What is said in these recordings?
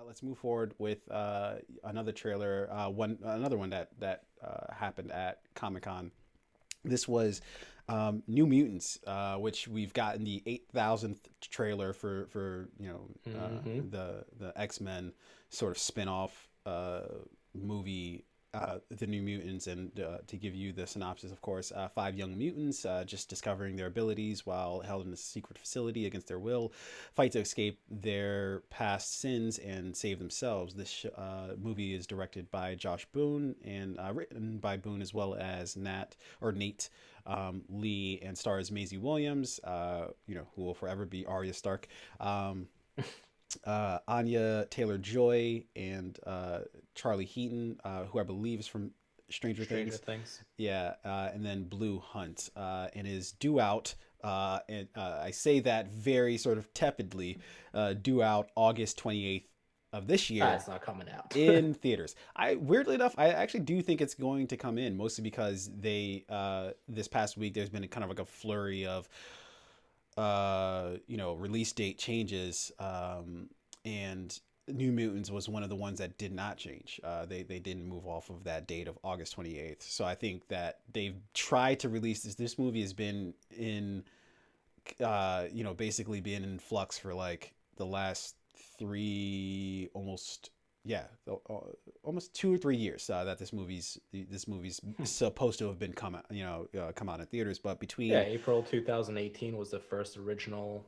Let's move forward with another trailer. Another one that happened at Comic Con. This was New Mutants, which we've gotten the 8,000th trailer for Hmm. the X-Men sort of spin-off movie, the New Mutants. And to give you the synopsis, of course, five young mutants just discovering their abilities while held in a secret facility against their will, fight to escape their past sins and save themselves. This movie is directed by Josh Boone and written by Boone as well as Nate Lee, and stars Maisie Williams, who will forever be Arya Stark, Anya Taylor Joy, and Charlie Heaton, who I believe is from Stranger Stranger Things. Things. Yeah, and then Blue Hunt, and is due out. And I say that very sort of tepidly, due out August 28th of this Ah, year it's not coming out. in theaters. I weirdly enough, I actually do think it's going to come in, mostly because they this past week there's been a kind of like a flurry of release date changes, and New Mutants was one of the ones that did not change. They didn't move off of that date of August 28th. So I think that they've tried to release this. This movie has been in basically been in flux for like the last three, almost, yeah, almost 2 or 3 years that this movie's supposed to have been come out in theaters, but Yeah, between April 2018 was the first original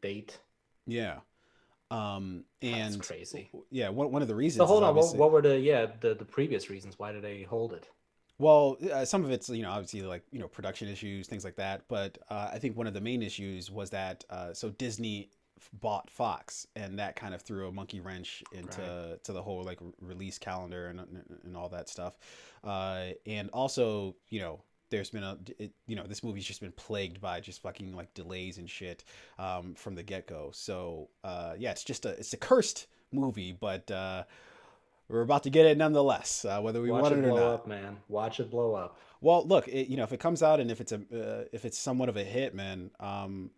date. yeah, That's and crazy. yeah, one of the So reasons is hold on, what obviously, what were the previous reasons? Why did they hold it? well, some of it's obviously like production issues, things like that. But I think one of the main issues was that so Disney bought Fox, and that kind of threw a monkey wrench Right. to the whole like release calendar and all that stuff. And also, there's been this movie's just been plagued by just fucking like delays and shit from the get go. So yeah, it's a cursed movie, but we're about to get it nonetheless, whether we Watch want it it or blow not. up, man. Watch it blow up. Well, look, if it comes out and if it's somewhat of a hit, man,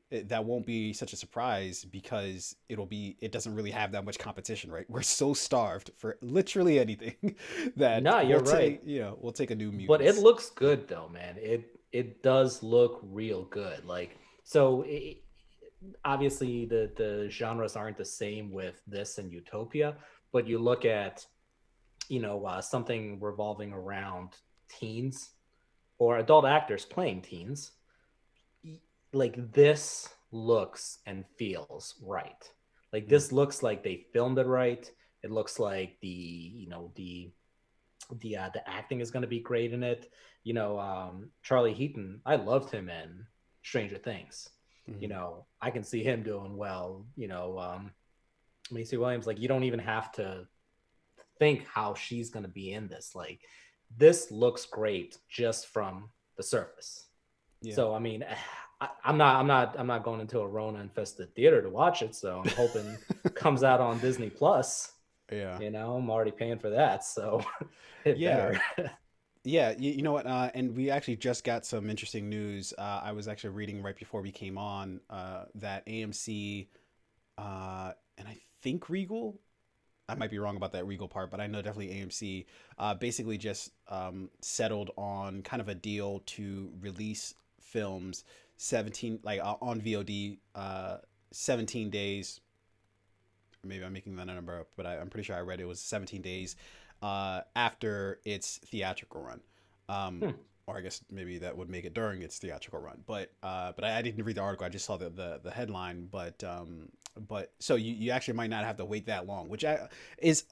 that won't be such a surprise because it doesn't really have that much competition, right? We're so starved for literally anything that No, you're right. we'll take a New But it Mutants. looks good though, man. It does look real good. Like so obviously the genres aren't the same with this and Utopia, but you look at something revolving around teens or adult actors playing teens, like this looks and feels right. Like Mm, this looks like they filmed it right. It looks like the acting is going to be great in it. Charlie Heaton, I loved him in Stranger Things. mhm. I can see him doing well. Macy Williams, like you don't even have to think how she's going to be in this. Like this looks great just from the surface. Yeah, So I mean, I'm not going into a Rona infested theater to watch it. So I'm hoping comes out on Disney Plus. yeah, I'm already paying for that, so it yeah. better. Yeah, you know what? And we actually just got some interesting news. I was actually reading right before we came on that AMC and I think Regal. I might be wrong about that Regal part, but I know definitely AMC basically just settled on kind of a deal to release films 17 like on VOD 17 days. Maybe I'm making that number up, but I'm pretty sure I read it was 17 days after its theatrical run. Hmm. Or I guess maybe that would make it during its theatrical run. But I didn't read the article. I just saw the headline. But so you actually might not have to wait that long, which is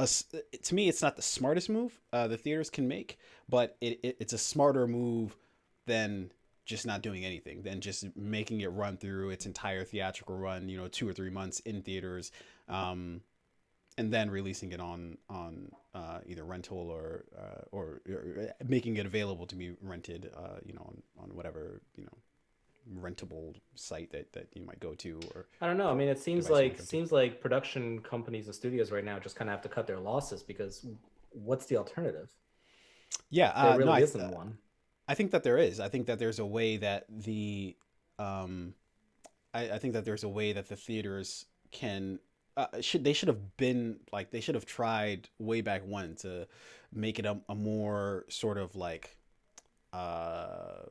to me it's not the smartest move the theaters can make, but it's a smarter move than just not doing anything, than just making it run through its entire theatrical run, 2 or 3 months in theaters, um, and then releasing it on either rental or making it available to be rented, on whatever rentable site that you might go to or I don't know. I mean, it seems device you like might go to. seems like production companies and studios right now just kind of have to cut their losses because what's the alternative? Yeah, There no, really isn't one. I think that there is. I think that there's a way that um, I think that there's a way that the theaters can. should have been like they should have tried way back when to make it a more sort of like uh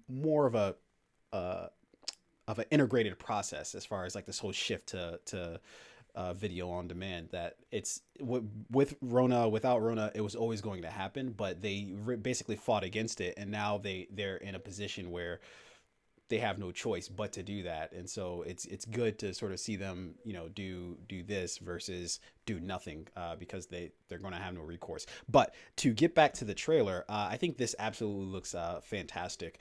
more uh of an integrated process as far as like this whole shift to video on demand. That it's with Rona, without Rona, it was always going to happen, but they basically fought against it, and now they're in a position where they have no choice but to do that. And so it's good to sort of see them, do this versus do nothing, because they're going to have no recourse. But to get back to the trailer, I think this absolutely looks fantastic.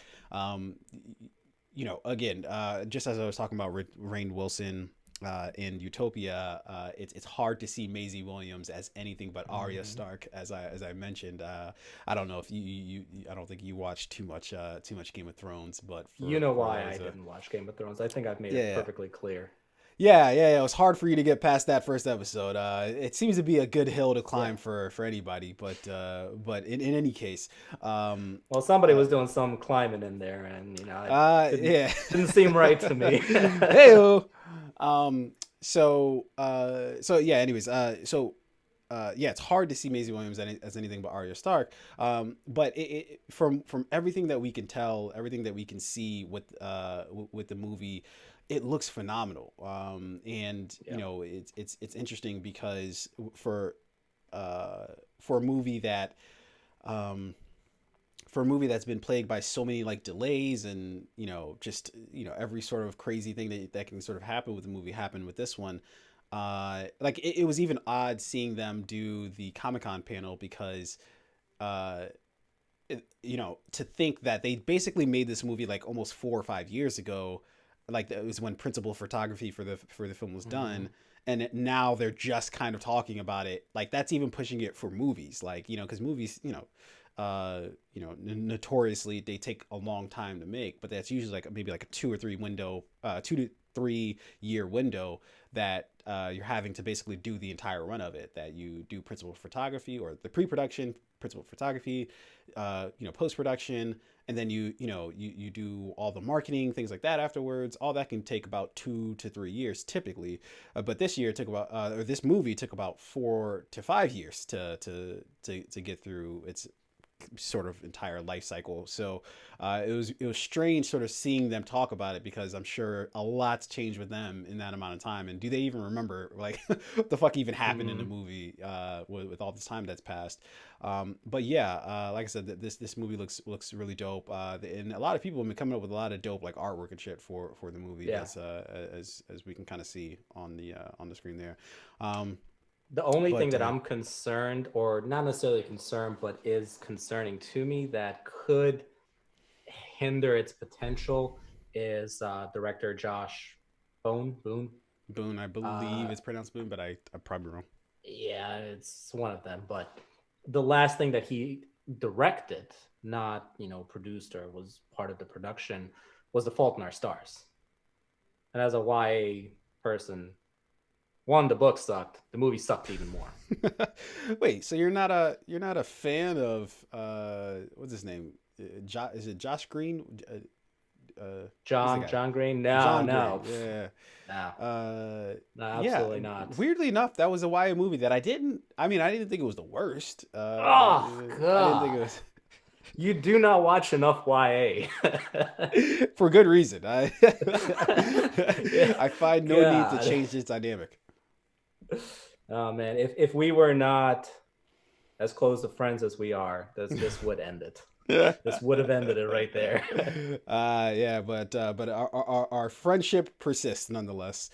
Again, just as I was talking about Rainn Wilson in Utopia, it's hard to see Maisie Williams as anything but Arya Stark, as I mentioned. I don't know if I don't think you watched too much Game of Thrones, but You know why I didn't watch Game of Thrones. I think I've made it perfectly clear. Yeah. It was hard for you to get past that first episode. It seems to be a good hill to climb for anybody, but in any case, well, somebody was doing some climbing in there, and it didn't seem right to me. Heyo. So yeah. Anyways, yeah, it's hard to see Maisie Williams as anything but Arya Stark. But from everything that we can tell, everything that we can see with the movie, it looks phenomenal. And it's interesting because for a movie that that's been plagued by so many like delays and just every sort of crazy thing that can sort of happen with the movie happened with this one. Like it was even odd seeing them do the Comic-Con panel because to think that they basically made this movie like almost 4 or 5 years ago. Like it was when principal photography for the film was done, and now they're just kind of talking about it. Like that's even pushing it for movies, like because movies notoriously they take a long time to make, but that's usually like maybe like a 2 to 3 year window that you're having to basically do the entire run of it. That you do principal photography or the pre-production, principal photography, post-production, and then you do all the marketing, things like that afterwards. All that can take about 2 to 3 years typically, but this movie took about 4 to 5 years to get through its sort of entire life cycle. So it was strange sort of seeing them talk about it, because I'm sure a lot's changed with them in that amount of time. And do they even remember like what the fuck even happened in the movie with all this time that's passed? But yeah, like I said, this movie looks really dope. And a lot of people have been coming up with a lot of dope like artwork and shit for the movie, as we can kind of see on the screen there. The only thing that I'm concerned, or not necessarily concerned, but is concerning to me that could hinder its potential is director Josh Boone. I believe it's pronounced Boone, but I'm probably wrong. Yeah, it's one of them. But the last thing that he directed, not produced or was part of the production, was The Fault in Our Stars. And as a YA person, one, the book sucked. The movie sucked even more. Wait, so you're not a fan of what's his name? Is it Josh Green? John Green? No. Green. Yeah. No, absolutely not. Weirdly enough, that was a YA movie that I didn't think it was the worst. Oh God. I didn't think it was. You do not watch enough YA. For good reason. I find no need to change this dynamic. Oh man, if we were not as close to friends as we are, this would end it. This would have ended it right there. Yeah, but our friendship persists nonetheless.